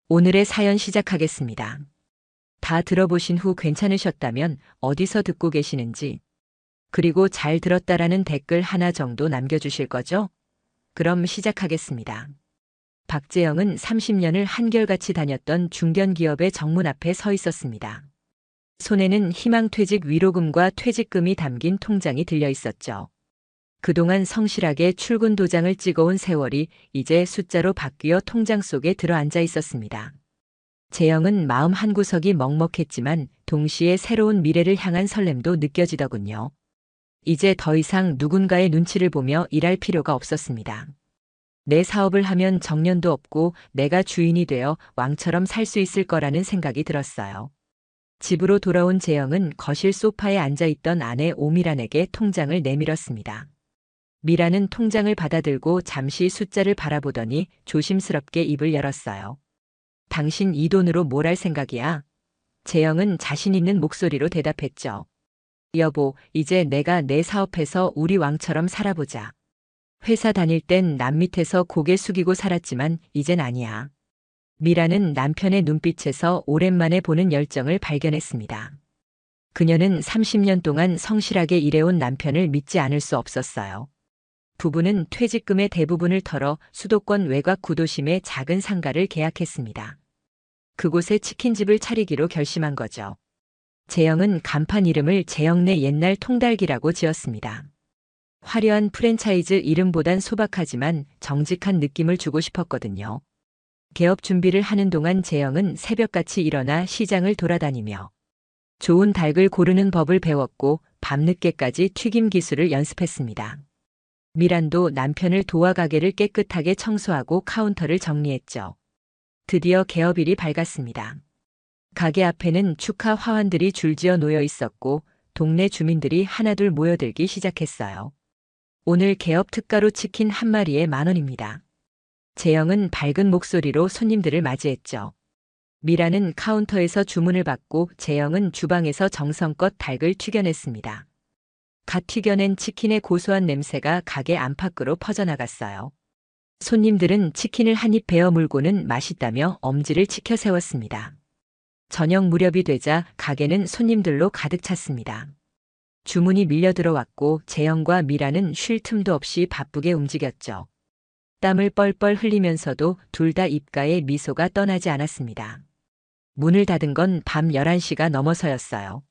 오늘의 사연 시작하겠습니다. 다 들어보신 후 괜찮으셨다면 어디서 듣고 계시는지, 그리고 잘 들었다라는 댓글 하나 정도 남겨주실 거죠? 그럼 시작하겠습니다. 박재영은 30년을 한결같이 다녔던 중견기업의 정문 앞에 서 있었습니다. 손에는 희망퇴직 위로금과 퇴직금이 담긴 통장이 들려 있었죠. 그동안 성실하게 출근 도장을 찍어온 세월이 이제 숫자로 바뀌어 통장 속에 들어앉아 있었습니다. 재영은 마음 한구석이 먹먹했지만 동시에 새로운 미래를 향한 설렘도 느껴지더군요. 이제 더 이상 누군가의 눈치를 보며 일할 필요가 없었습니다. 내 사업을 하면 정년도 없고 내가 주인이 되어 왕처럼 살 수 있을 거라는 생각이 들었어요. 집으로 돌아온 재영은 거실 소파에 앉아있던 아내 오미란에게 통장을 내밀었습니다. 미라는 통장을 받아들고 잠시 숫자를 바라보더니 조심스럽게 입을 열었어요. 당신 이 돈으로 뭘 할 생각이야? 재영은 자신 있는 목소리로 대답했죠. 여보, 이제 내가 내 사업해서 우리 왕처럼 살아보자. 회사 다닐 땐 남 밑에서 고개 숙이고 살았지만 이젠 아니야. 미라는 남편의 눈빛에서 오랜만에 보는 열정을 발견했습니다. 그녀는 30년 동안 성실하게 일해온 남편을 믿지 않을 수 없었어요. 부부는 퇴직금의 대부분을 털어 수도권 외곽 구도심의 작은 상가를 계약했습니다. 그곳에 치킨집을 차리기로 결심한 거죠. 재영은 간판 이름을 재영네 옛날 통달기라고 지었습니다. 화려한 프랜차이즈 이름보단 소박하지만 정직한 느낌을 주고 싶었거든요. 개업 준비를 하는 동안 재영은 새벽같이 일어나 시장을 돌아다니며 좋은 닭을 고르는 법을 배웠고 밤늦게까지 튀김 기술을 연습했습니다. 미란도 남편을 도와 가게를 깨끗하게 청소하고 카운터를 정리했죠. 드디어 개업일이 밝았습니다. 가게 앞에는 축하 화환들이 줄지어 놓여 있었고 동네 주민들이 하나둘 모여들기 시작했어요. 오늘 개업 특가로 치킨 한 마리에 10,000원입니다. 재영은 밝은 목소리로 손님들을 맞이했죠. 미라는 카운터에서 주문을 받고 재영은 주방에서 정성껏 닭을 튀겨냈습니다. 갓 튀겨낸 치킨의 고소한 냄새가 가게 안팎으로 퍼져나갔어요. 손님들은 치킨을 한 입 베어 물고는 맛있다며 엄지를 치켜 세웠습니다. 저녁 무렵이 되자 가게는 손님들로 가득 찼습니다. 주문이 밀려 들어왔고 재영과 미라는 쉴 틈도 없이 바쁘게 움직였죠. 땀을 뻘뻘 흘리면서도 둘 다 입가에 미소가 떠나지 않았습니다. 문을 닫은 건 밤 11시가 넘어서였어요.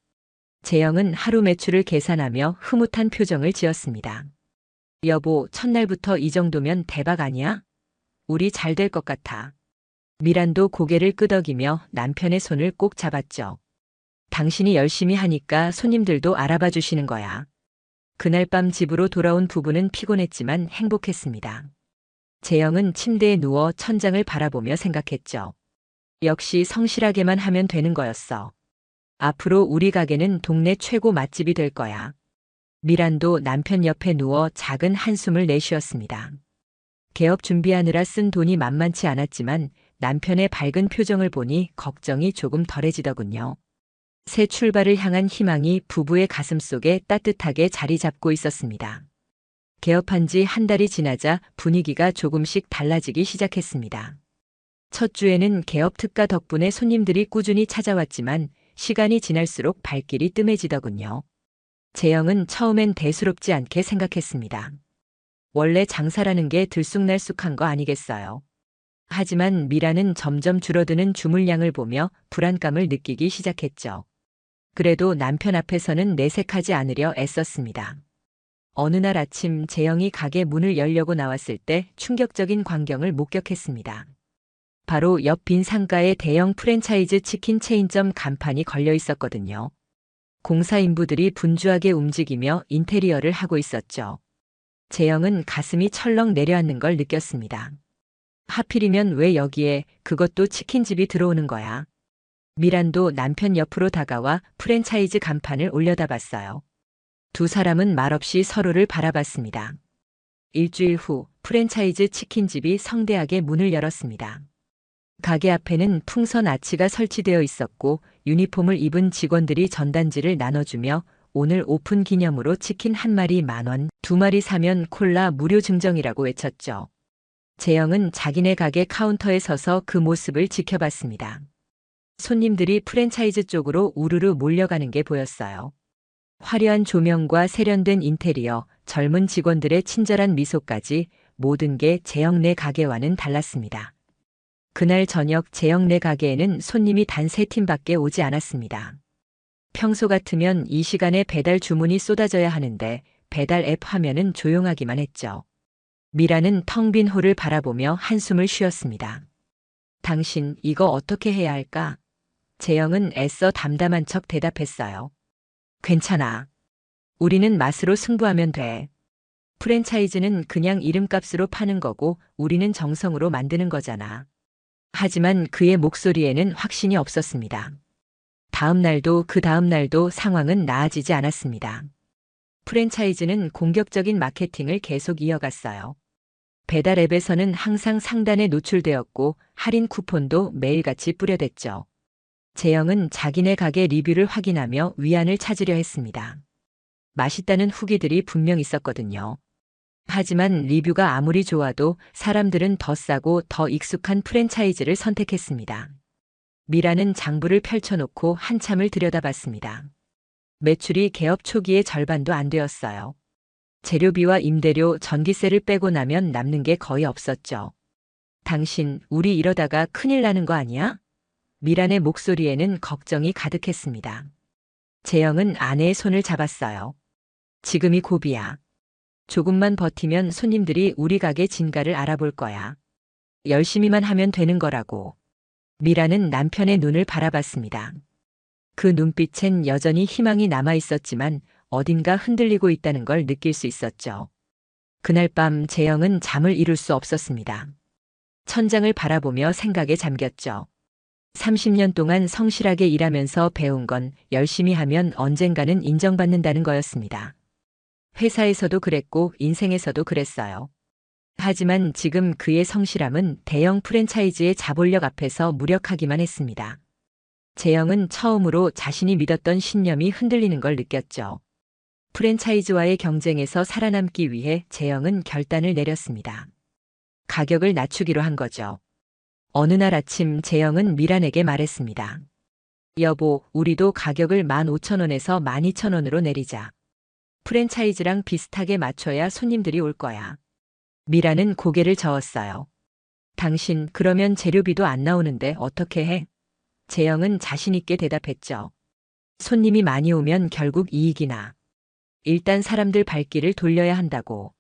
재영은 하루 매출을 계산하며 흐뭇한 표정을 지었습니다. 여보, 첫날부터 이 정도면 대박 아니야? 우리 잘 될 것 같아. 미란도 고개를 끄덕이며 남편의 손을 꼭 잡았죠. 당신이 열심히 하니까 손님들도 알아봐 주시는 거야. 그날 밤 집으로 돌아온 부부는 피곤했지만 행복했습니다. 재영은 침대에 누워 천장을 바라보며 생각했죠. 역시 성실하게만 하면 되는 거였어. 앞으로 우리 가게는 동네 최고 맛집이 될 거야. 미란도 남편 옆에 누워 작은 한숨을 내쉬었습니다. 개업 준비하느라 쓴 돈이 만만치 않았지만 남편의 밝은 표정을 보니 걱정이 조금 덜해지더군요. 새 출발을 향한 희망이 부부의 가슴속에 따뜻하게 자리 잡고 있었습니다. 개업한 지 한 달이 지나자 분위기가 조금씩 달라지기 시작했습니다. 첫 주에는 개업 특가 덕분에 손님들이 꾸준히 찾아왔지만 시간이 지날수록 발길이 뜸해지더군요. 재영은 처음엔 대수롭지 않게 생각했습니다. 원래 장사라는 게 들쑥날쑥한 거 아니겠어요. 하지만 미라는 점점 줄어드는 주물량을 보며 불안감을 느끼기 시작했죠. 그래도 남편 앞에서는 내색하지 않으려 애썼습니다. 어느 날 아침 재영이 가게 문을 열려고 나왔을 때 충격적인 광경을 목격했습니다. 바로 옆 빈 상가에 대형 프랜차이즈 치킨 체인점 간판이 걸려 있었거든요. 공사 인부들이 분주하게 움직이며 인테리어를 하고 있었죠. 재영은 가슴이 철렁 내려앉는 걸 느꼈습니다. 하필이면 왜 여기에 그것도 치킨집이 들어오는 거야. 미란도 남편 옆으로 다가와 프랜차이즈 간판을 올려다 봤어요. 두 사람은 말없이 서로를 바라봤습니다. 일주일 후 프랜차이즈 치킨집이 성대하게 문을 열었습니다. 가게 앞에는 풍선 아치가 설치되어 있었고 유니폼을 입은 직원들이 전단지를 나눠주며 오늘 오픈 기념으로 치킨 한 마리 10,000원, 두 마리 사면 콜라 무료 증정이라고 외쳤죠. 재영은 자기네 가게 카운터에 서서 그 모습을 지켜봤습니다. 손님들이 프랜차이즈 쪽으로 우르르 몰려가는 게 보였어요. 화려한 조명과 세련된 인테리어, 젊은 직원들의 친절한 미소까지 모든 게 재영네 가게와는 달랐습니다. 그날 저녁 재영네 가게에는 손님이 단 3팀밖에 오지 않았습니다. 평소 같으면 이 시간에 배달 주문이 쏟아져야 하는데 배달 앱 화면은 조용하기만 했죠. 미라는 텅 빈 홀을 바라보며 한숨을 쉬었습니다. 당신 이거 어떻게 해야 할까? 재영은 애써 담담한 척 대답했어요. 괜찮아. 우리는 맛으로 승부하면 돼. 프랜차이즈는 그냥 이름값으로 파는 거고 우리는 정성으로 만드는 거잖아. 하지만 그의 목소리에는 확신이 없었습니다. 다음 날도 그 다음 날도 상황은 나아지지 않았습니다. 프랜차이즈는 공격적인 마케팅을 계속 이어갔어요. 배달 앱에서는 항상 상단에 노출되었고 할인 쿠폰도 매일같이 뿌려댔죠. 재영은 자기네 가게 리뷰를 확인하며 위안을 찾으려 했습니다. 맛있다는 후기들이 분명 있었거든요. 하지만 리뷰가 아무리 좋아도 사람들은 더 싸고 더 익숙한 프랜차이즈를 선택했습니다. 미라는 장부를 펼쳐놓고 한참을 들여다봤습니다. 매출이 개업 초기의 절반도 안 되었어요. 재료비와 임대료, 전기세를 빼고 나면 남는 게 거의 없었죠. 당신, 우리 이러다가 큰일 나는 거 아니야? 미란의 목소리에는 걱정이 가득했습니다. 재영은 아내의 손을 잡았어요. 지금이 고비야. 조금만 버티면 손님들이 우리 가게 진가를 알아볼 거야. 열심히만 하면 되는 거라고. 미라는 남편의 눈을 바라봤습니다. 그 눈빛엔 여전히 희망이 남아 있었지만 어딘가 흔들리고 있다는 걸 느낄 수 있었죠. 그날 밤 재영은 잠을 이룰 수 없었습니다. 천장을 바라보며 생각에 잠겼죠. 30년 동안 성실하게 일하면서 배운 건 열심히 하면 언젠가는 인정받는다는 거였습니다. 회사에서도 그랬고 인생에서도 그랬어요. 하지만 지금 그의 성실함은 대형 프랜차이즈의 자본력 앞에서 무력하기만 했습니다. 재영은 처음으로 자신이 믿었던 신념이 흔들리는 걸 느꼈죠. 프랜차이즈와의 경쟁에서 살아남기 위해 재영은 결단을 내렸습니다. 가격을 낮추기로 한 거죠. 어느 날 아침 재영은 미란에게 말했습니다. 여보, 우리도 가격을 15,000원에서 12,000원으로 내리자. 프랜차이즈랑 비슷하게 맞춰야 손님들이 올 거야. 미란은 고개를 저었어요. 당신, 그러면 재료비도 안 나오는데 어떻게 해? 재영은 자신 있게 대답했죠. 손님이 많이 오면 결국 이익이 나. 일단 사람들 발길을 돌려야 한다고.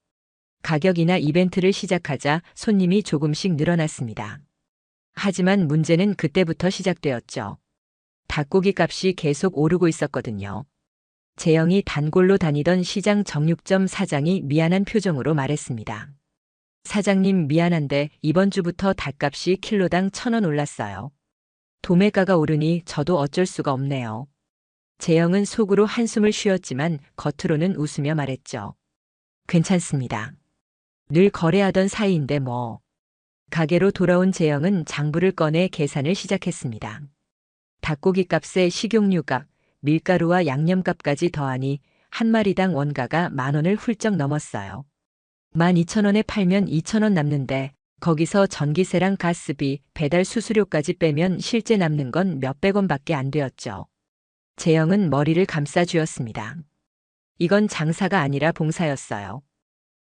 가격이나 이벤트를 시작하자 손님이 조금씩 늘어났습니다. 하지만 문제는 그때부터 시작되었죠. 닭고기 값이 계속 오르고 있었거든요. 재영이 단골로 다니던 시장 정육점 사장이 미안한 표정으로 말했습니다. 사장님, 미안한데 이번 주부터 닭값이 킬로당 1,000원 올랐어요. 도매가가 오르니 저도 어쩔 수가 없네요. 재영은 속으로 한숨을 쉬었지만 겉으로는 웃으며 말했죠. 괜찮습니다. 늘 거래하던 사이인데 뭐. 가게로 돌아온 재영은 장부를 꺼내 계산을 시작했습니다. 닭고기 값에 식용유값, 밀가루와 양념값까지 더하니 한 마리당 원가가 10,000원을 훌쩍 넘었어요. 12,000원에 팔면 2,000원 남는데 거기서 전기세랑 가스비, 배달 수수료까지 빼면 실제 남는 건 몇백 원밖에 안 되었죠. 재영은 머리를 감싸쥐었습니다. 이건 장사가 아니라 봉사였어요.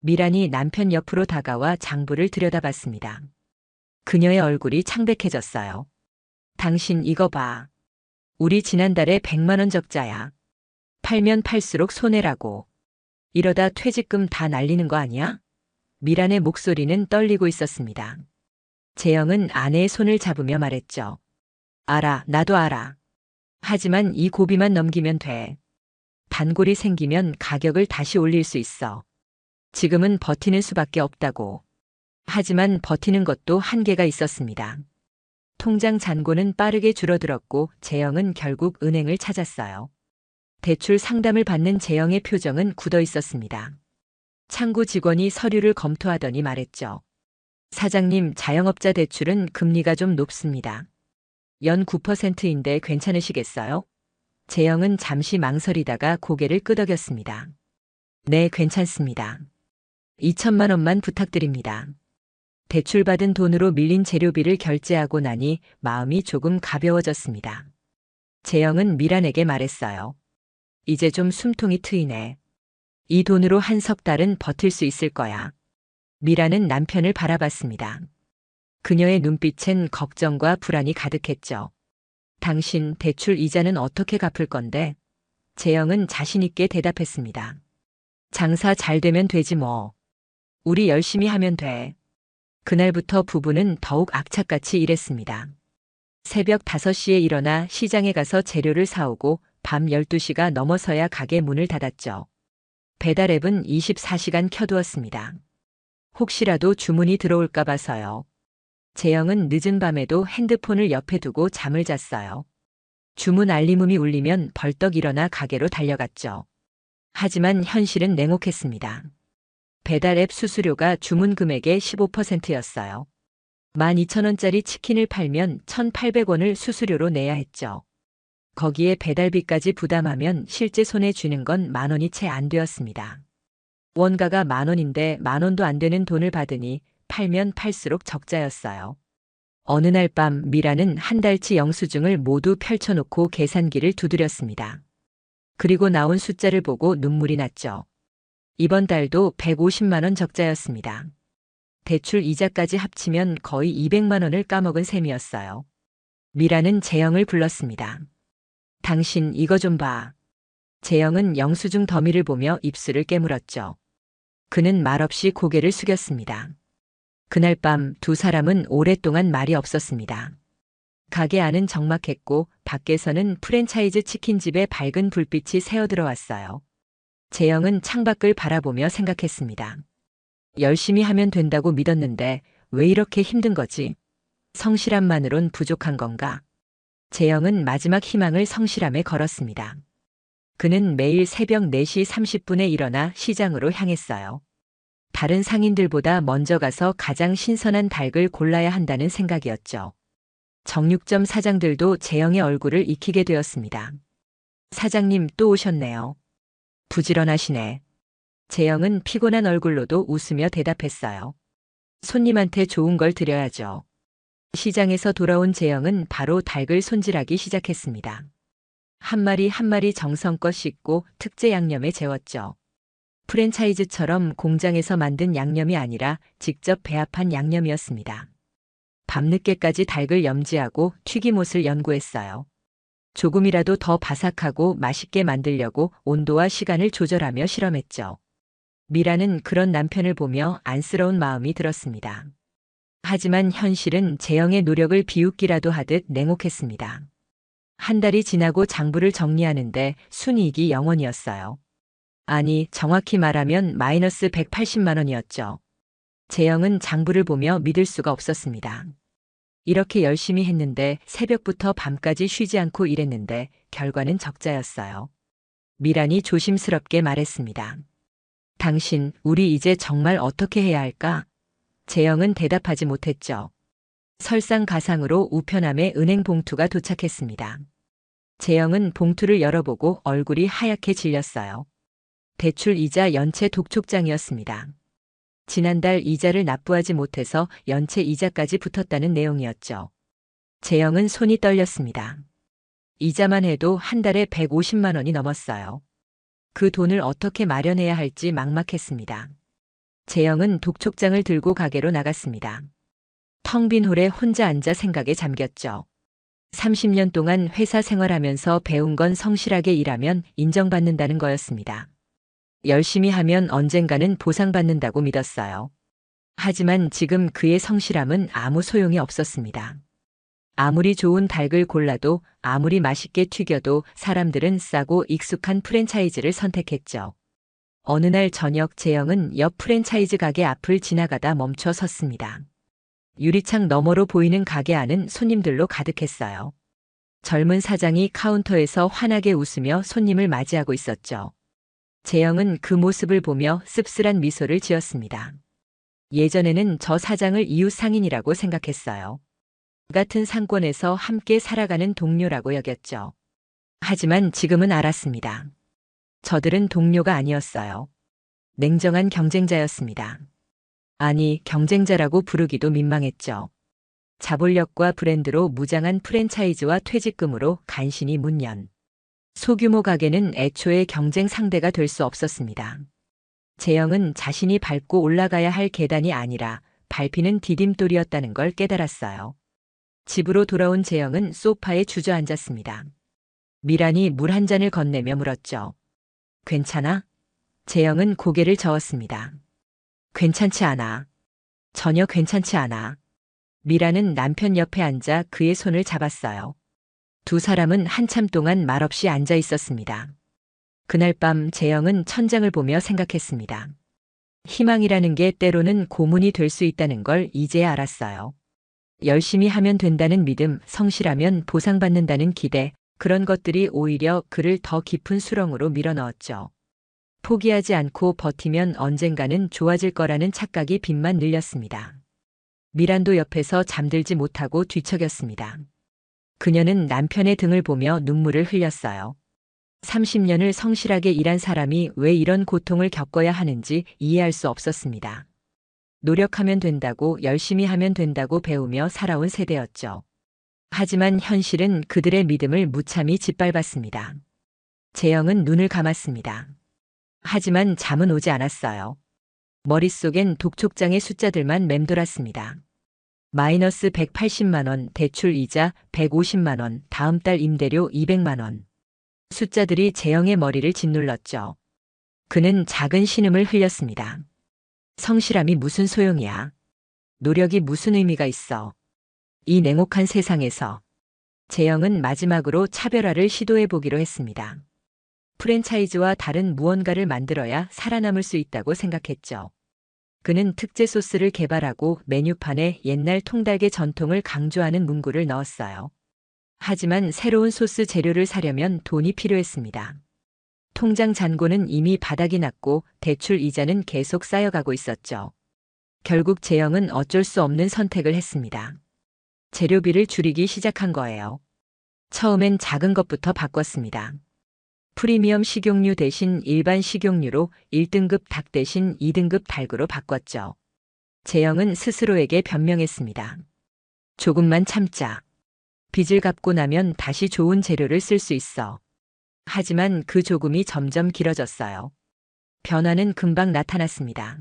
미란이 남편 옆으로 다가와 장부를 들여다봤습니다. 그녀의 얼굴이 창백해졌어요. 당신 이거 봐. 우리 지난달에 100만 원 적자야. 팔면 팔수록 손해라고. 이러다 퇴직금 다 날리는 거 아니야? 미란의 목소리는 떨리고 있었습니다. 재영은 아내의 손을 잡으며 말했죠. 알아, 나도 알아. 하지만 이 고비만 넘기면 돼. 단골이 생기면 가격을 다시 올릴 수 있어. 지금은 버티는 수밖에 없다고. 하지만 버티는 것도 한계가 있었습니다. 통장 잔고는 빠르게 줄어들었고 재영은 결국 은행을 찾았어요. 대출 상담을 받는 재영의 표정은 굳어 있었습니다. 창구 직원이 서류를 검토하더니 말했죠. 사장님, 자영업자 대출은 금리가 좀 높습니다. 연 9%인데 괜찮으시겠어요? 재영은 잠시 망설이다가 고개를 끄덕였습니다. 네, 괜찮습니다. 2천만 원만 부탁드립니다. 대출받은 돈으로 밀린 재료비를 결제하고 나니 마음이 조금 가벼워졌습니다. 재영은 미란에게 말했어요. 이제 좀 숨통이 트이네. 이 돈으로 한 석 달은 버틸 수 있을 거야. 미란은 남편을 바라봤습니다. 그녀의 눈빛엔 걱정과 불안이 가득했죠. 당신 대출 이자는 어떻게 갚을 건데? 재영은 자신있게 대답했습니다. 장사 잘 되면 되지 뭐. 우리 열심히 하면 돼. 그날부터 부부는 더욱 악착같이 일했습니다. 새벽 5시에 일어나 시장에 가서 재료를 사오고 밤 12시가 넘어서야 가게 문을 닫았죠. 배달앱은 24시간 켜두었습니다. 혹시라도 주문이 들어올까 봐서요. 재영은 늦은 밤에도 핸드폰을 옆에 두고 잠을 잤어요. 주문 알림음이 울리면 벌떡 일어나 가게로 달려갔죠. 하지만 현실은 냉혹했습니다. 배달앱 수수료가 주문 금액의 15%였어요. 12,000원짜리 치킨을 팔면 1,800원을 수수료로 내야 했죠. 거기에 배달비까지 부담하면 실제 손에 쥐는 건 10,000원이 채 안 되었습니다. 원가가 10,000원인데 10,000원도 안 되는 돈을 받으니 팔면 팔수록 적자였어요. 어느 날 밤 미라는 한 달치 영수증을 모두 펼쳐놓고 계산기를 두드렸습니다. 그리고 나온 숫자를 보고 눈물이 났죠. 이번 달도 150만 원 적자였습니다. 대출 이자까지 합치면 거의 200만 원을 까먹은 셈이었어요. 미라는 재영을 불렀습니다. 당신 이거 좀 봐. 재영은 영수증 더미를 보며 입술을 깨물었죠. 그는 말없이 고개를 숙였습니다. 그날 밤 두 사람은 오랫동안 말이 없었습니다. 가게 안은 적막했고 밖에서는 프랜차이즈 치킨집에 밝은 불빛이 새어들어왔어요. 재영은 창밖을 바라보며 생각했습니다. 열심히 하면 된다고 믿었는데 왜 이렇게 힘든 거지? 성실함만으론 부족한 건가? 재영은 마지막 희망을 성실함에 걸었습니다. 그는 매일 새벽 4시 30분에 일어나 시장으로 향했어요. 다른 상인들보다 먼저 가서 가장 신선한 닭을 골라야 한다는 생각이었죠. 정육점 사장들도 재영의 얼굴을 익히게 되었습니다. 사장님 또 오셨네요. 부지런하시네. 재영은 피곤한 얼굴로도 웃으며 대답했어요. 손님한테 좋은 걸 드려야죠. 시장에서 돌아온 재영은 바로 닭을 손질하기 시작했습니다. 한 마리 한 마리 정성껏 씻고 특제 양념에 재웠죠. 프랜차이즈처럼 공장에서 만든 양념이 아니라 직접 배합한 양념이었습니다. 밤늦게까지 닭을 염지하고 튀김옷을 연구했어요. 조금이라도 더 바삭하고 맛있게 만들려고 온도와 시간을 조절하며 실험했죠. 미라는 그런 남편을 보며 안쓰러운 마음이 들었습니다. 하지만 현실은 재영의 노력을 비웃기라도 하듯 냉혹했습니다. 한 달이 지나고 장부를 정리하는데 순이익이 0원이었어요. 아니, 정확히 말하면 마이너스 180만 원이었죠. 재영은 장부를 보며 믿을 수가 없었습니다. 이렇게 열심히 했는데 새벽부터 밤까지 쉬지 않고 일했는데 결과는 적자였어요. 미란이 조심스럽게 말했습니다. 당신, 우리 이제 정말 어떻게 해야 할까? 재영은 대답하지 못했죠. 설상가상으로 우편함에 은행 봉투가 도착했습니다. 재영은 봉투를 열어보고 얼굴이 하얗게 질렸어요. 대출 이자 연체 독촉장이었습니다. 지난달 이자를 납부하지 못해서 연체 이자까지 붙었다는 내용이었죠. 재영은 손이 떨렸습니다. 이자만 해도 한 달에 150만 원이 넘었어요. 그 돈을 어떻게 마련해야 할지 막막했습니다. 재영은 독촉장을 들고 가게로 나갔습니다. 텅 빈 홀에 혼자 앉아 생각에 잠겼죠. 30년 동안 회사 생활하면서 배운 건 성실하게 일하면 인정받는다는 거였습니다. 열심히 하면 언젠가는 보상받는다고 믿었어요. 하지만 지금 그의 성실함은 아무 소용이 없었습니다. 아무리 좋은 닭을 골라도 아무리 맛있게 튀겨도 사람들은 싸고 익숙한 프랜차이즈를 선택했죠. 어느 날 저녁 재영은 옆 프랜차이즈 가게 앞을 지나가다 멈춰 섰습니다. 유리창 너머로 보이는 가게 안은 손님들로 가득했어요. 젊은 사장이 카운터에서 환하게 웃으며 손님을 맞이하고 있었죠. 재영은 그 모습을 보며 씁쓸한 미소를 지었습니다. 예전에는 저 사장을 이웃 상인이라고 생각했어요. 같은 상권에서 함께 살아가는 동료라고 여겼죠. 하지만 지금은 알았습니다. 저들은 동료가 아니었어요. 냉정한 경쟁자였습니다. 아니, 경쟁자라고 부르기도 민망했죠. 자본력과 브랜드로 무장한 프랜차이즈와 퇴직금으로 간신히 문연. 소규모 가게는 애초에 경쟁 상대가 될 수 없었습니다. 재영은 자신이 밟고 올라가야 할 계단이 아니라 밟히는 디딤돌이었다는 걸 깨달았어요. 집으로 돌아온 재영은 소파에 주저앉았습니다. 미란이 물 한 잔을 건네며 물었죠. 괜찮아? 재영은 고개를 저었습니다. 괜찮지 않아. 전혀 괜찮지 않아. 미란은 남편 옆에 앉아 그의 손을 잡았어요. 두 사람은 한참 동안 말없이 앉아 있었습니다. 그날 밤 재영은 천장을 보며 생각했습니다. 희망이라는 게 때로는 고문이 될 수 있다는 걸 이제야 알았어요. 열심히 하면 된다는 믿음, 성실하면 보상받는다는 기대, 그런 것들이 오히려 그를 더 깊은 수렁으로 밀어넣었죠. 포기하지 않고 버티면 언젠가는 좋아질 거라는 착각이 빚만 늘렸습니다. 미란도 옆에서 잠들지 못하고 뒤척였습니다. 그녀는 남편의 등을 보며 눈물을 흘렸어요. 30년을 성실하게 일한 사람이 왜 이런 고통을 겪어야 하는지 이해할 수 없었습니다. 노력하면 된다고, 열심히 하면 된다고 배우며 살아온 세대였죠. 하지만 현실은 그들의 믿음을 무참히 짓밟았습니다. 재영은 눈을 감았습니다. 하지만 잠은 오지 않았어요. 머릿속엔 독촉장의 숫자들만 맴돌았습니다. 마이너스 180만 원, 대출 이자 150만 원, 다음 달 임대료 200만 원. 숫자들이 재영의 머리를 짓눌렀죠. 그는 작은 신음을 흘렸습니다. 성실함이 무슨 소용이야. 노력이 무슨 의미가 있어. 이 냉혹한 세상에서. 재영은 마지막으로 차별화를 시도해 보기로 했습니다. 프랜차이즈와 다른 무언가를 만들어야 살아남을 수 있다고 생각했죠. 그는 특제 소스를 개발하고 메뉴판에 옛날 통닭의 전통을 강조하는 문구를 넣었어요. 하지만 새로운 소스 재료를 사려면 돈이 필요했습니다. 통장 잔고는 이미 바닥이 났고 대출 이자는 계속 쌓여가고 있었죠. 결국 재영은 어쩔 수 없는 선택을 했습니다. 재료비를 줄이기 시작한 거예요. 처음엔 작은 것부터 바꿨습니다. 프리미엄 식용유 대신 일반 식용유로 1등급 닭 대신 2등급 닭으로 바꿨죠. 재영은 스스로에게 변명했습니다. 조금만 참자. 빚을 갚고 나면 다시 좋은 재료를 쓸 수 있어. 하지만 그 조금이 점점 길어졌어요. 변화는 금방 나타났습니다.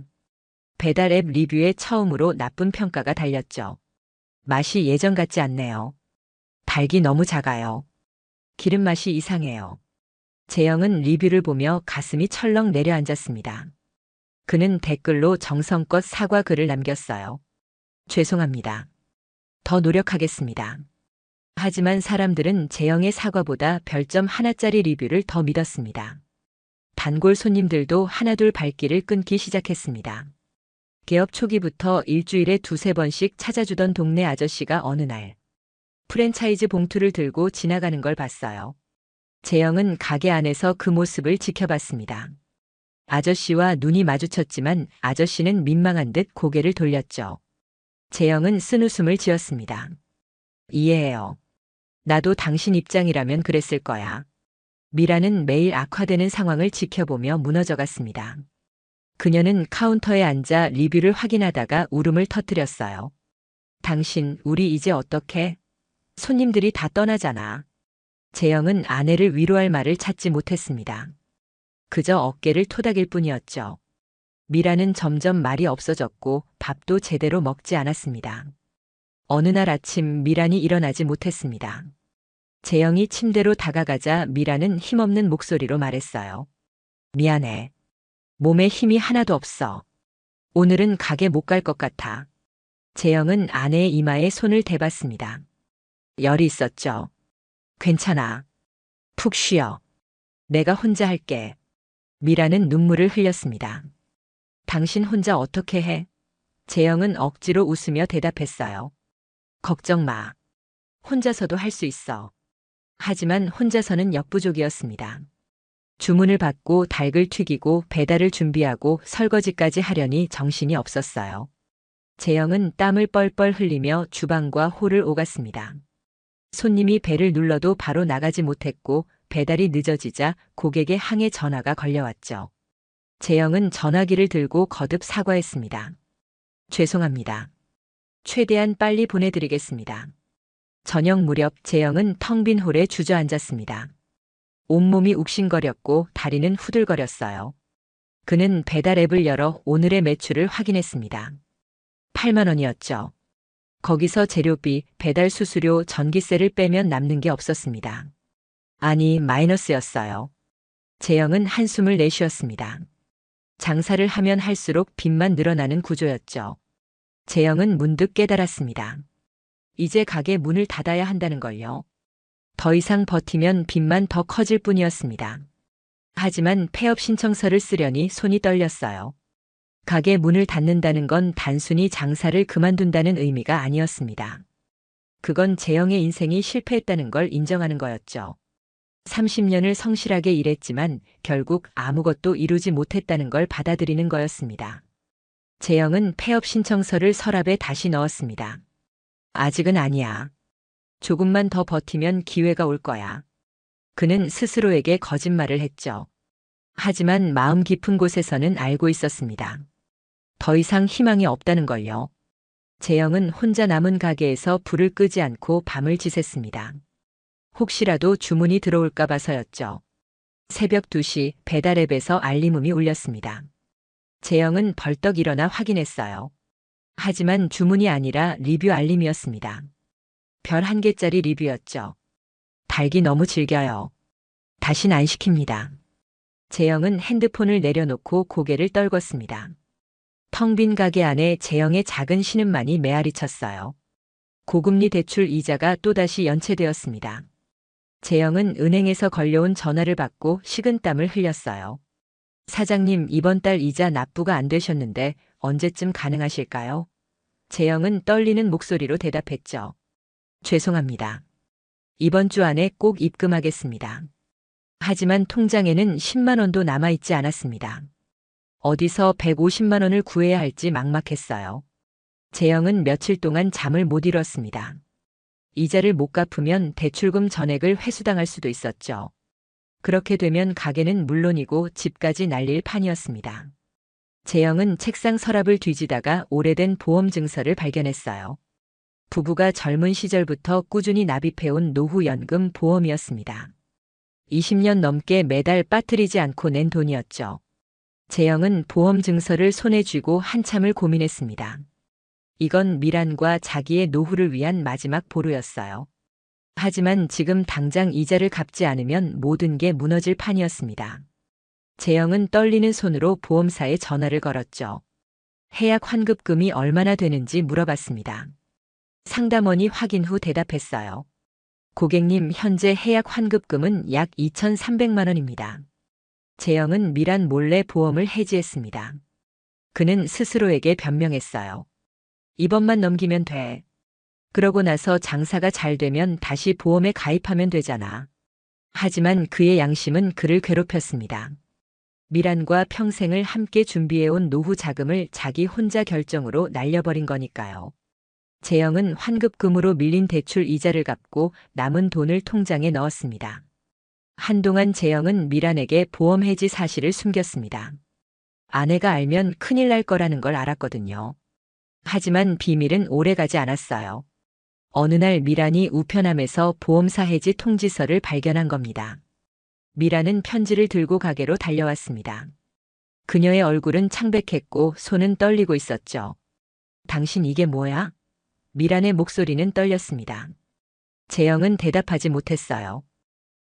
배달 앱 리뷰에 처음으로 나쁜 평가가 달렸죠. 맛이 예전 같지 않네요. 닭이 너무 작아요. 기름 맛이 이상해요. 재영은 리뷰를 보며 가슴이 철렁 내려앉았습니다. 그는 댓글로 정성껏 사과 글을 남겼어요. 죄송합니다. 더 노력하겠습니다. 하지만 사람들은 재영의 사과보다 별점 하나짜리 리뷰를 더 믿었습니다. 단골 손님들도 하나둘 발길을 끊기 시작했습니다. 개업 초기부터 일주일에 두세 번씩 찾아주던 동네 아저씨가 어느 날 프랜차이즈 봉투를 들고 지나가는 걸 봤어요. 재영은 가게 안에서 그 모습을 지켜봤습니다. 아저씨와 눈이 마주쳤지만 아저씨는 민망한 듯 고개를 돌렸죠. 재영은 쓴웃음을 지었습니다. 이해해요. 나도 당신 입장이라면 그랬을 거야. 미라는 매일 악화되는 상황을 지켜보며 무너져갔습니다. 그녀는 카운터에 앉아 리뷰를 확인하다가 울음을 터뜨렸어요. 당신, 우리 이제 어떡해? 손님들이 다 떠나잖아. 재영은 아내를 위로할 말을 찾지 못했습니다. 그저 어깨를 토닥일 뿐이었죠. 미라는 점점 말이 없어졌고 밥도 제대로 먹지 않았습니다. 어느 날 아침 미란이 일어나지 못했습니다. 재영이 침대로 다가가자 미라는 힘없는 목소리로 말했어요. 미안해. 몸에 힘이 하나도 없어. 오늘은 가게 못 갈 것 같아. 재영은 아내의 이마에 손을 대봤습니다. 열이 있었죠. 괜찮아. 푹 쉬어. 내가 혼자 할게. 미라는 눈물을 흘렸습니다. 당신 혼자 어떻게 해? 재영은 억지로 웃으며 대답했어요. 걱정 마. 혼자서도 할 수 있어. 하지만 혼자서는 역부족이었습니다. 주문을 받고 닭을 튀기고 배달을 준비하고 설거지까지 하려니 정신이 없었어요. 재영은 땀을 뻘뻘 흘리며 주방과 홀을 오갔습니다. 손님이 벨을 눌러도 바로 나가지 못했고 배달이 늦어지자 고객의 항해 전화가 걸려왔죠. 재영은 전화기를 들고 거듭 사과했습니다. 죄송합니다. 최대한 빨리 보내드리겠습니다. 저녁 무렵 재영은 텅 빈 홀에 주저앉았습니다. 온몸이 욱신거렸고 다리는 후들거렸어요. 그는 배달 앱을 열어 오늘의 매출을 확인했습니다. 8만 원이었죠. 거기서 재료비, 배달 수수료, 전기세를 빼면 남는 게 없었습니다. 아니, 마이너스였어요. 재영은 한숨을 내쉬었습니다. 장사를 하면 할수록 빚만 늘어나는 구조였죠. 재영은 문득 깨달았습니다. 이제 가게 문을 닫아야 한다는 걸요. 더 이상 버티면 빚만 더 커질 뿐이었습니다. 하지만 폐업 신청서를 쓰려니 손이 떨렸어요. 가게 문을 닫는다는 건 단순히 장사를 그만둔다는 의미가 아니었습니다. 그건 재영의 인생이 실패했다는 걸 인정하는 거였죠. 30년을 성실하게 일했지만 결국 아무것도 이루지 못했다는 걸 받아들이는 거였습니다. 재영은 폐업 신청서를 서랍에 다시 넣었습니다. 아직은 아니야. 조금만 더 버티면 기회가 올 거야. 그는 스스로에게 거짓말을 했죠. 하지만 마음 깊은 곳에서는 알고 있었습니다. 더 이상 희망이 없다는 걸요. 재영은 혼자 남은 가게에서 불을 끄지 않고 밤을 지샜습니다. 혹시라도 주문이 들어올까 봐서였죠. 새벽 2시 배달앱에서 알림음이 울렸습니다. 재영은 벌떡 일어나 확인했어요. 하지만 주문이 아니라 리뷰 알림이었습니다. 별 1개짜리 리뷰였죠. 달기 너무 질겨요. 다신 안 시킵니다. 재영은 핸드폰을 내려놓고 고개를 떨궜습니다. 텅 빈 가게 안에 재영의 작은 신음만이 메아리 쳤어요. 고금리 대출 이자가 또다시 연체되었습니다. 재영은 은행에서 걸려온 전화를 받고 식은땀을 흘렸어요. 사장님, 이번 달 이자 납부가 안 되셨는데 언제쯤 가능하실까요? 재영은 떨리는 목소리로 대답했죠. 죄송합니다. 이번 주 안에 꼭 입금하겠습니다. 하지만 통장에는 10만 원도 남아있지 않았습니다. 어디서 150만 원을 구해야 할지 막막했어요. 재영은 며칠 동안 잠을 못 이뤘습니다. 이자를 못 갚으면 대출금 전액을 회수당할 수도 있었죠. 그렇게 되면 가게는 물론이고 집까지 날릴 판이었습니다. 재영은 책상 서랍을 뒤지다가 오래된 보험 증서를 발견했어요. 부부가 젊은 시절부터 꾸준히 납입해온 노후연금 보험이었습니다. 20년 넘게 매달 빠뜨리지 않고 낸 돈이었죠. 재영은 보험 증서를 손에 쥐고 한참을 고민했습니다. 이건 미란과 자기의 노후를 위한 마지막 보루였어요. 하지만 지금 당장 이자를 갚지 않으면 모든 게 무너질 판이었습니다. 재영은 떨리는 손으로 보험사에 전화를 걸었죠. 해약 환급금이 얼마나 되는지 물어봤습니다. 상담원이 확인 후 대답했어요. 고객님, 현재 해약 환급금은 약 2,300만 원입니다. 재영은 미란 몰래 보험을 해지했습니다. 그는 스스로에게 변명했어요. 이번만 넘기면 돼. 그러고 나서 장사가 잘 되면 다시 보험에 가입하면 되잖아. 하지만 그의 양심은 그를 괴롭혔습니다. 미란과 평생을 함께 준비해온 노후 자금을 자기 혼자 결정으로 날려버린 거니까요. 재영은 환급금으로 밀린 대출 이자를 갚고 남은 돈을 통장에 넣었습니다. 한동안 재영은 미란에게 보험 해지 사실을 숨겼습니다. 아내가 알면 큰일 날 거라는 걸 알았거든요. 하지만 비밀은 오래가지 않았어요. 어느 날 미란이 우편함에서 보험사 해지 통지서를 발견한 겁니다. 미란은 편지를 들고 가게로 달려왔습니다. 그녀의 얼굴은 창백했고 손은 떨리고 있었죠. 당신 이게 뭐야? 미란의 목소리는 떨렸습니다. 재영은 대답하지 못했어요.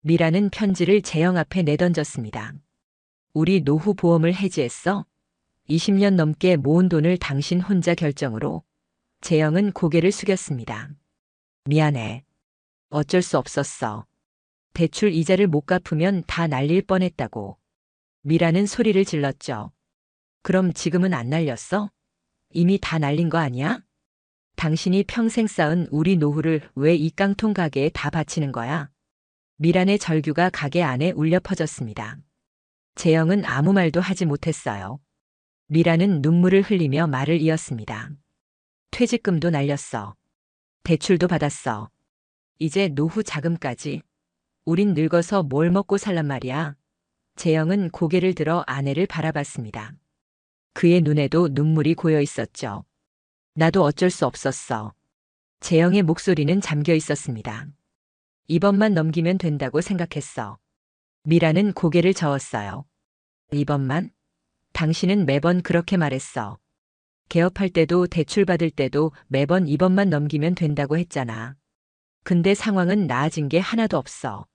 미란은 편지를 재영 앞에 내던졌습니다. 우리 노후 보험을 해지했어? 20년 넘게 모은 돈을 당신 혼자 결정으로. 재영은 고개를 숙였습니다. 미안해. 어쩔 수 없었어. 대출 이자를 못 갚으면 다 날릴 뻔했다고. 미라는 소리를 질렀죠. 그럼 지금은 안 날렸어? 이미 다 날린 거 아니야? 당신이 평생 쌓은 우리 노후를 왜 이 깡통 가게에 다 바치는 거야? 미란의 절규가 가게 안에 울려 퍼졌습니다. 재영은 아무 말도 하지 못했어요. 미란은 눈물을 흘리며 말을 이었습니다. 퇴직금도 날렸어. 대출도 받았어. 이제 노후 자금까지. 우린 늙어서 뭘 먹고 살란 말이야. 재영은 고개를 들어 아내를 바라봤습니다. 그의 눈에도 눈물이 고여 있었죠. 나도 어쩔 수 없었어. 재영의 목소리는 잠겨 있었습니다. 이번만 넘기면 된다고 생각했어. 미라는 고개를 저었어요. 이번만? 당신은 매번 그렇게 말했어. 개업할 때도 대출 받을 때도 매번 이번만 넘기면 된다고 했잖아. 근데 상황은 나아진 게 하나도 없어.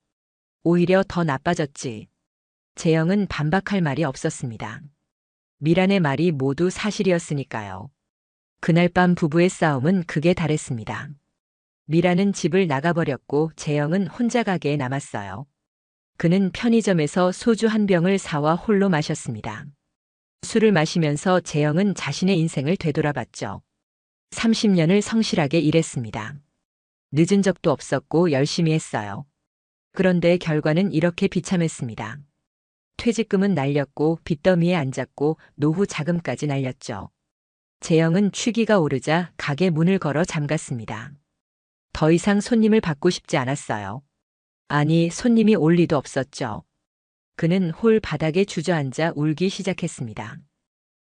오히려 더 나빠졌지. 재영은 반박할 말이 없었습니다. 미란의 말이 모두 사실이었으니까요. 그날 밤 부부의 싸움은 극에 달했습니다. 미란은 집을 나가버렸고 재영은 혼자 가게에 남았어요. 그는 편의점에서 소주 한 병을 사와 홀로 마셨습니다. 술을 마시면서 재영은 자신의 인생을 되돌아봤죠. 30년을 성실하게 일했습니다. 늦은 적도 없었고 열심히 했어요. 그런데 결과는 이렇게 비참했습니다. 퇴직금은 날렸고 빚더미에 앉았고 노후 자금까지 날렸죠. 재영은 취기가 오르자 가게 문을 걸어 잠갔습니다. 더 이상 손님을 받고 싶지 않았어요. 아니, 손님이 올 리도 없었죠. 그는 홀 바닥에 주저앉아 울기 시작했습니다.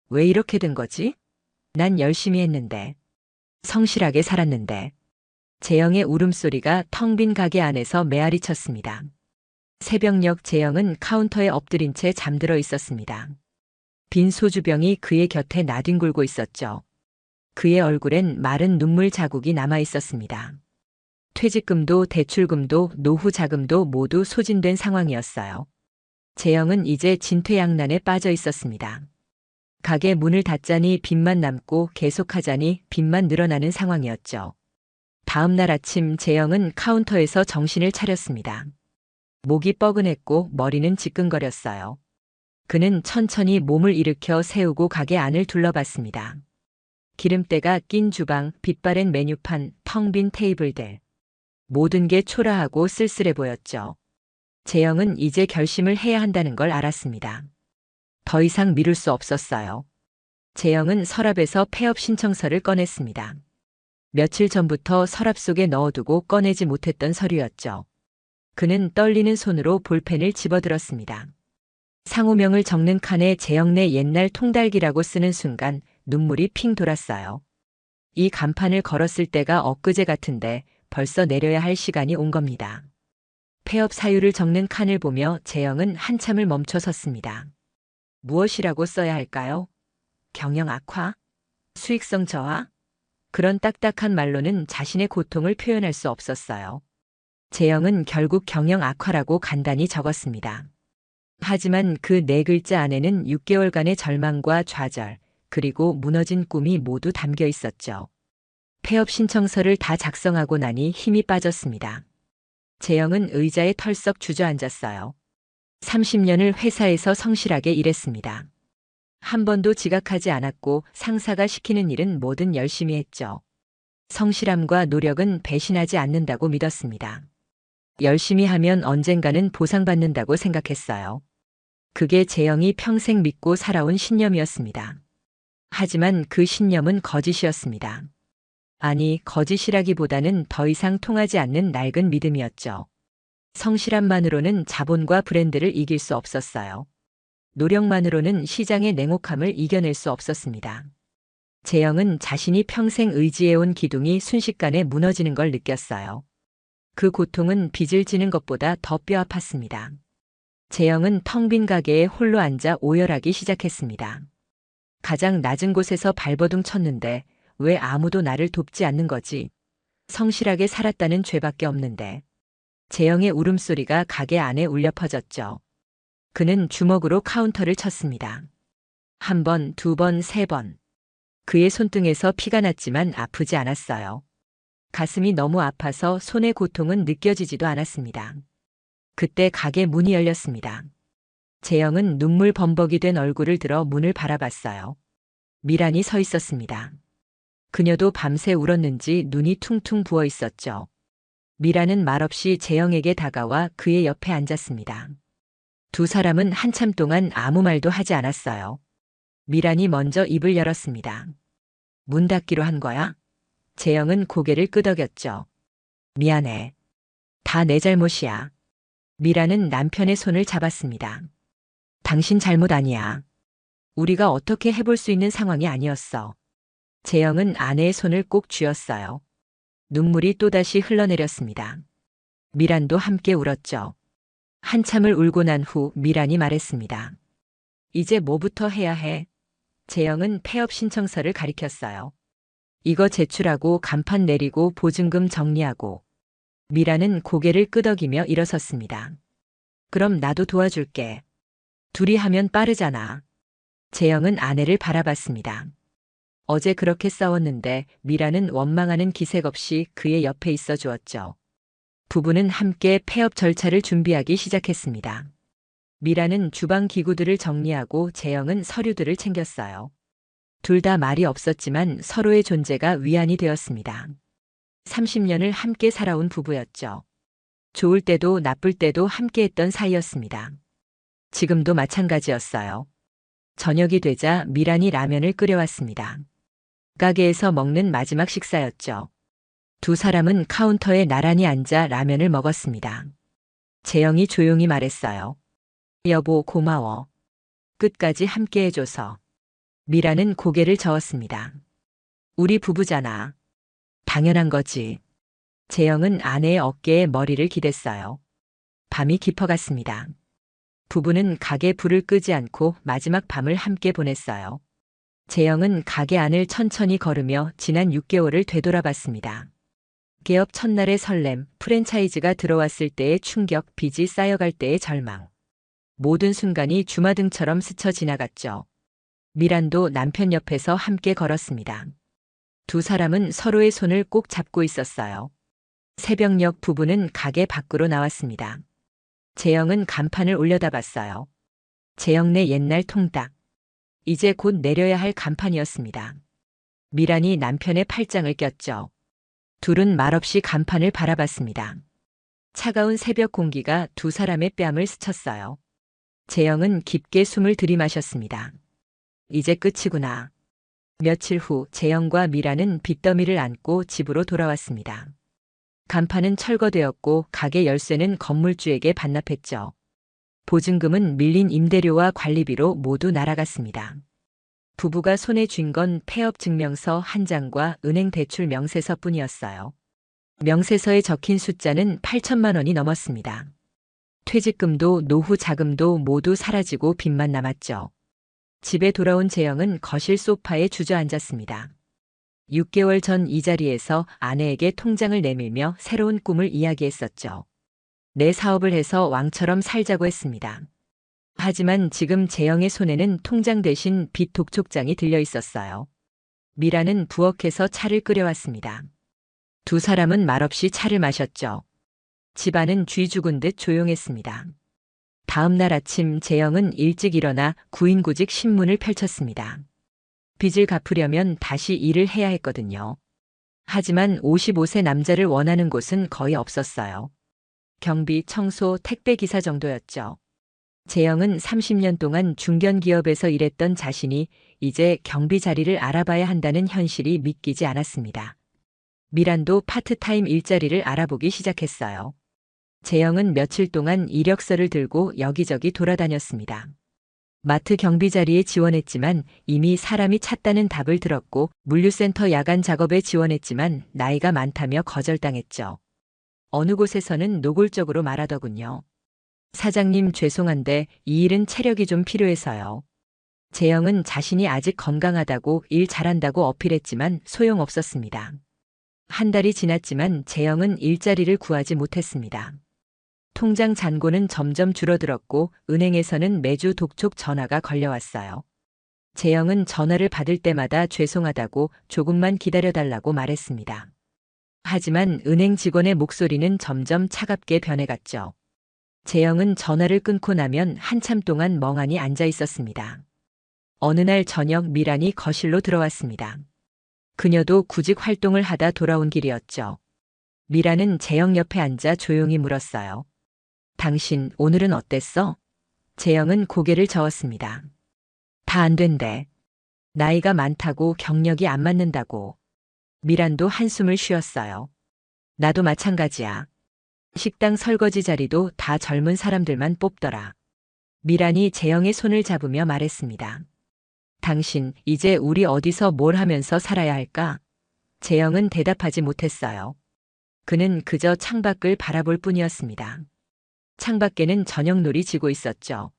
왜 이렇게 된 거지? 난 열심히 했는데. 성실하게 살았는데. 재영의 울음소리가 텅 빈 가게 안에서 메아리 쳤습니다. 새벽녘 재영은 카운터에 엎드린 채 잠들어 있었습니다. 빈 소주병이 그의 곁에 나뒹굴고 있었죠. 그의 얼굴엔 마른 눈물 자국이 남아 있었습니다. 퇴직금도 대출금도 노후 자금도 모두 소진된 상황이었어요. 재영은 이제 진퇴양난에 빠져 있었습니다. 가게 문을 닫자니 빚만 남고 계속하자니 빚만 늘어나는 상황이었죠. 다음 날 아침 재영은 카운터에서 정신을 차렸습니다. 목이 뻐근했고 머리는 지끈거렸어요. 그는 천천히 몸을 일으켜 세우고 가게 안을 둘러봤습니다. 기름때가 낀 주방, 빛바랜 메뉴판, 텅 빈 테이블들. 모든 게 초라하고 쓸쓸해 보였죠. 재영은 이제 결심을 해야 한다는 걸 알았습니다. 더 이상 미룰 수 없었어요. 재영은 서랍에서 폐업 신청서를 꺼냈습니다. 며칠 전부터 서랍 속에 넣어두고 꺼내지 못했던 서류였죠. 그는 떨리는 손으로 볼펜을 집어들었습니다. 상호명을 적는 칸에 재영네 옛날 통달기라고 쓰는 순간 눈물이 핑 돌았어요. 이 간판을 걸었을 때가 엊그제 같은데 벌써 내려야 할 시간이 온 겁니다. 폐업 사유를 적는 칸을 보며 재영은 한참을 멈춰 섰습니다. 무엇이라고 써야 할까요? 경영 악화? 수익성 저하? 그런 딱딱한 말로는 자신의 고통을 표현할 수 없었어요. 재영은 결국 경영 악화라고 간단히 적었습니다. 하지만 그 네 글자 안에는 6개월간의 절망과 좌절, 그리고 무너진 꿈이 모두 담겨 있었죠. 폐업 신청서를 다 작성하고 나니 힘이 빠졌습니다. 재영은 의자에 털썩 주저앉았어요. 30년을 회사에서 성실하게 일했습니다. 한 번도 지각하지 않았고 상사가 시키는 일은 뭐든 열심히 했죠. 성실함과 노력은 배신하지 않는다고 믿었습니다. 열심히 하면 언젠가는 보상받는다고 생각했어요. 그게 재영이 평생 믿고 살아온 신념이었습니다. 하지만 그 신념은 거짓이었습니다. 아니, 거짓이라기보다는 더 이상 통하지 않는 낡은 믿음이었죠. 성실함만으로는 자본과 브랜드를 이길 수 없었어요. 노력만으로는 시장의 냉혹함을 이겨낼 수 없었습니다. 재영은 자신이 평생 의지해온 기둥이 순식간에 무너지는 걸 느꼈어요. 그 고통은 빚을 지는 것보다 더 뼈아팠습니다. 재영은 텅 빈 가게에 홀로 앉아 오열하기 시작했습니다. 가장 낮은 곳에서 발버둥 쳤는데 왜 아무도 나를 돕지 않는 거지? 성실하게 살았다는 죄밖에 없는데. 재영의 울음소리가 가게 안에 울려 퍼졌죠. 그는 주먹으로 카운터를 쳤습니다. 한 번, 두 번, 세 번. 그의 손등에서 피가 났지만 아프지 않았어요. 가슴이 너무 아파서 손의 고통은 느껴지지도 않았습니다. 그때 가게 문이 열렸습니다. 재영은 눈물 범벅이 된 얼굴을 들어 문을 바라봤어요. 미란이 서 있었습니다. 그녀도 밤새 울었는지 눈이 퉁퉁 부어 있었죠. 미란은 말없이 재영에게 다가와 그의 옆에 앉았습니다. 두 사람은 한참 동안 아무 말도 하지 않았어요. 미란이 먼저 입을 열었습니다. 문 닫기로 한 거야? 재영은 고개를 끄덕였죠. 미안해. 다 내 잘못이야. 미란은 남편의 손을 잡았습니다. 당신 잘못 아니야. 우리가 어떻게 해볼 수 있는 상황이 아니었어. 재영은 아내의 손을 꼭 쥐었어요. 눈물이 또다시 흘러내렸습니다. 미란도 함께 울었죠. 한참을 울고 난 후 미란이 말했습니다. 이제 뭐부터 해야 해? 재영은 폐업 신청서를 가리켰어요. 이거 제출하고 간판 내리고 보증금 정리하고. 미란은 고개를 끄덕이며 일어섰습니다. 그럼 나도 도와줄게. 둘이 하면 빠르잖아. 재영은 아내를 바라봤습니다. 어제 그렇게 싸웠는데 미란은 원망하는 기색 없이 그의 옆에 있어 주었죠. 부부는 함께 폐업 절차를 준비하기 시작했습니다. 미란은 주방 기구들을 정리하고 재영은 서류들을 챙겼어요. 둘 다 말이 없었지만 서로의 존재가 위안이 되었습니다. 30년을 함께 살아온 부부였죠. 좋을 때도 나쁠 때도 함께 했던 사이였습니다. 지금도 마찬가지였어요. 저녁이 되자 미란이 라면을 끓여왔습니다. 가게에서 먹는 마지막 식사였죠. 두 사람은 카운터에 나란히 앉아 라면을 먹었습니다. 재영이 조용히 말했어요. 여보, 고마워. 끝까지 함께 해줘서. 미란은 고개를 저었습니다. 우리 부부잖아. 당연한 거지. 재영은 아내의 어깨에 머리를 기댔어요. 밤이 깊어갔습니다. 부부는 가게 불을 끄지 않고 마지막 밤을 함께 보냈어요. 재영은 가게 안을 천천히 걸으며 지난 6개월을 되돌아봤습니다. 개업 첫날의 설렘, 프랜차이즈가 들어왔을 때의 충격, 빚이 쌓여갈 때의 절망. 모든 순간이 주마등처럼 스쳐 지나갔죠. 미란도 남편 옆에서 함께 걸었습니다. 두 사람은 서로의 손을 꼭 잡고 있었어요. 새벽녘 부부는 가게 밖으로 나왔습니다. 재영은 간판을 올려다봤어요. 재영네 옛날 통닭. 이제 곧 내려야 할 간판이었습니다. 미란이 남편의 팔짱을 꼈죠. 둘은 말없이 간판을 바라봤습니다. 차가운 새벽 공기가 두 사람의 뺨을 스쳤어요. 재영은 깊게 숨을 들이마셨습니다. 이제 끝이구나. 며칠 후 재영과 미란은 빚더미를 안고 집으로 돌아왔습니다. 간판은 철거되었고 가게 열쇠는 건물주에게 반납했죠. 보증금은 밀린 임대료와 관리비로 모두 날아갔습니다. 부부가 손에 쥔 건 폐업 증명서 한 장과 은행 대출 명세서뿐이었어요. 명세서에 적힌 숫자는 8천만 원이 넘었습니다. 퇴직금도 노후 자금도 모두 사라지고 빚만 남았죠. 집에 돌아온 재영은 거실 소파에 주저앉았습니다. 6개월 전 이 자리에서 아내에게 통장을 내밀며 새로운 꿈을 이야기했었죠. 내 사업을 해서 왕처럼 살자고 했습니다. 하지만 지금 재영의 손에는 통장 대신 빚 독촉장이 들려 있었어요. 미라는 부엌에서 차를 끓여왔습니다. 두 사람은 말없이 차를 마셨죠. 집안은 쥐 죽은 듯 조용했습니다. 다음 날 아침 재영은 일찍 일어나 구인구직 신문을 펼쳤습니다. 빚을 갚으려면 다시 일을 해야 했거든요. 하지만 55세 남자를 원하는 곳은 거의 없었어요. 경비, 청소, 택배 기사 정도였죠. 재영은 30년 동안 중견기업에서 일했던 자신이 이제 경비 자리를 알아봐야 한다는 현실이 믿기지 않았습니다. 미란도 파트타임 일자리를 알아보기 시작했어요. 재영은 며칠 동안 이력서를 들고 여기저기 돌아다녔습니다. 마트 경비 자리에 지원했지만 이미 사람이 찼다는 답을 들었고 물류센터 야간 작업에 지원했지만 나이가 많다며 거절당했죠. 어느 곳에서는 노골적으로 말하더군요. 사장님 죄송한데 이 일은 체력이 좀 필요해서요. 재영은 자신이 아직 건강하다고 일 잘한다고 어필했지만 소용없었습니다. 한 달이 지났지만 재영은 일자리를 구하지 못했습니다. 통장 잔고는 점점 줄어들었고 은행에서는 매주 독촉 전화가 걸려왔어요. 재영은 전화를 받을 때마다 죄송하다고 조금만 기다려달라고 말했습니다. 하지만 은행 직원의 목소리는 점점 차갑게 변해갔죠. 재영은 전화를 끊고 나면 한참 동안 멍하니 앉아 있었습니다. 어느 날 저녁 미란이 거실로 들어왔습니다. 그녀도 구직 활동을 하다 돌아온 길이었죠. 미란은 재영 옆에 앉아 조용히 물었어요. 당신 오늘은 어땠어? 재영은 고개를 저었습니다. 다 안 된대. 나이가 많다고 경력이 안 맞는다고. 미란도 한숨을 쉬었어요. 나도 마찬가지야. 식당 설거지 자리도 다 젊은 사람들만 뽑더라. 미란이 재영의 손을 잡으며 말했습니다. 당신, 이제 우리 어디서 뭘 하면서 살아야 할까? 재영은 대답하지 못했어요. 그는 그저 창밖을 바라볼 뿐이었습니다. 창밖에는 저녁놀이 지고 있었죠.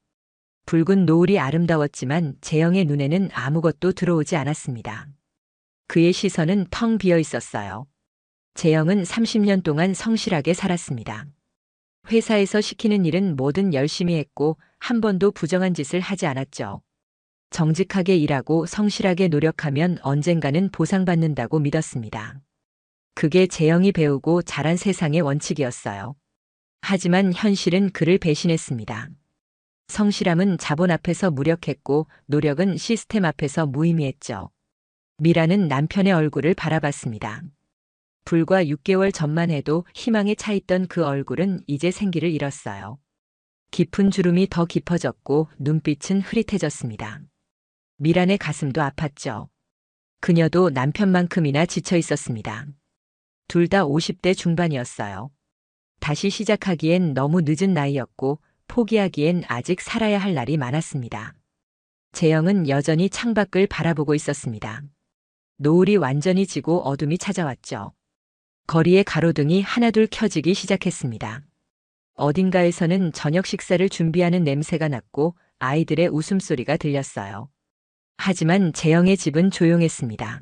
붉은 노을이 아름다웠지만 재영의 눈에는 아무것도 들어오지 않았습니다. 그의 시선은 텅 비어 있었어요. 재영은 30년 동안 성실하게 살았습니다. 회사에서 시키는 일은 뭐든 열심히 했고 한 번도 부정한 짓을 하지 않았죠. 정직하게 일하고 성실하게 노력하면 언젠가는 보상받는다고 믿었습니다. 그게 재영이 배우고 자란 세상의 원칙이었어요. 하지만 현실은 그를 배신했습니다. 성실함은 자본 앞에서 무력했고 노력은 시스템 앞에서 무의미했죠. 미라는 남편의 얼굴을 바라봤습니다. 불과 6개월 전만 해도 희망에 차있던 그 얼굴은 이제 생기를 잃었어요. 깊은 주름이 더 깊어졌고 눈빛은 흐릿해졌습니다. 미란의 가슴도 아팠죠. 그녀도 남편만큼이나 지쳐 있었습니다. 둘 다 50대 중반이었어요. 다시 시작하기엔 너무 늦은 나이였고 포기하기엔 아직 살아야 할 날이 많았습니다. 재영은 여전히 창밖을 바라보고 있었습니다. 노을이 완전히 지고 어둠이 찾아왔죠. 거리의 가로등이 하나둘 켜지기 시작했습니다. 어딘가에서는 저녁 식사를 준비하는 냄새가 났고 아이들의 웃음소리가 들렸어요. 하지만 재영의 집은 조용했습니다.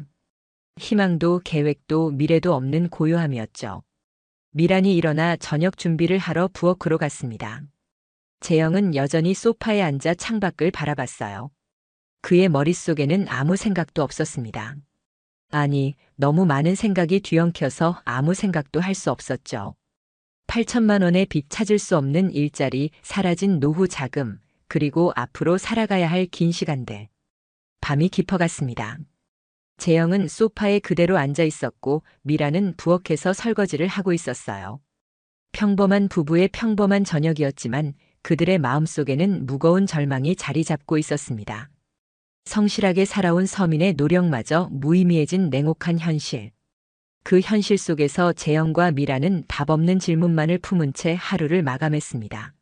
희망도 계획도 미래도 없는 고요함이었죠. 미란이 일어나 저녁 준비를 하러 부엌으로 갔습니다. 재영은 여전히 소파에 앉아 창밖을 바라봤어요. 그의 머릿속에는 아무 생각도 없었습니다. 아니, 너무 많은 생각이 뒤엉켜서 아무 생각도 할 수 없었죠. 8천만 원의 빚 찾을 수 없는 일자리, 사라진 노후 자금, 그리고 앞으로 살아가야 할 긴 시간들. 밤이 깊어갔습니다. 재영은 소파에 그대로 앉아 있었고 미라는 부엌에서 설거지를 하고 있었어요. 평범한 부부의 평범한 저녁이었지만 그들의 마음속에는 무거운 절망이 자리 잡고 있었습니다. 성실하게 살아온 서민의 노력마저 무의미해진 냉혹한 현실. 그 현실 속에서 재영과 미라는 답 없는 질문만을 품은 채 하루를 마감했습니다.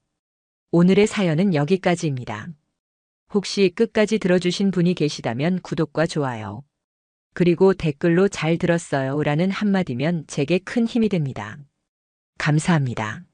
오늘의 사연은 여기까지입니다. 혹시 끝까지 들어주신 분이 계시다면 구독과 좋아요. 그리고 댓글로 잘 들었어요 라는 한마디면 제게 큰 힘이 됩니다. 감사합니다.